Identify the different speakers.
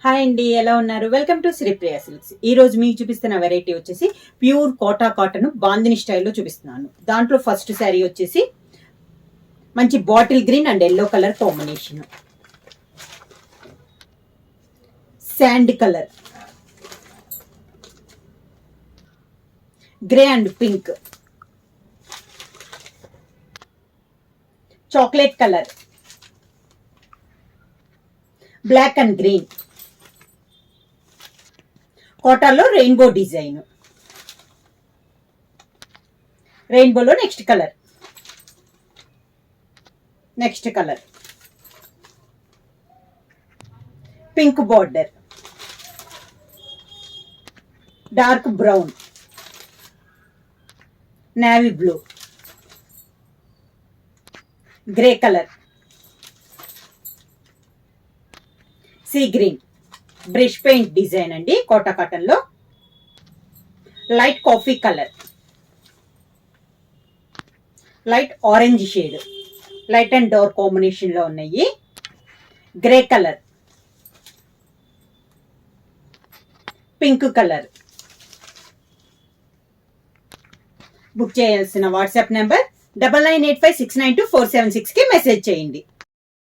Speaker 1: Hi అండి, ఎలా ఉన్నారు? Welcome to Sripriya silks. ఈ రోజు మీకు చూపిస్తున్న వెరైటీ వచ్చేసి ప్యూర్ కోటా కాటన్ బాందిని స్టైల్లో చూపిస్తున్నాను. దాంట్లో ఫస్ట్ శారీ వచ్చేసి మంచి bottle green and yellow colour combination, sand colour, grey and pink, chocolate colour, black and green, కోటాలో రెయిన్బో డిజైన్, రెయిన్బోలో next colour, pink border, dark brown, navy blue, grey colour, sea green, brush paint design అండి Kota cotton లో, light coffee colour, light orange shade, light and dark combination లో ఉన్నాయి, grey colour, pink colour. Book చేయాల్సిన WhatsApp number 9985692476 కి message చేయండి.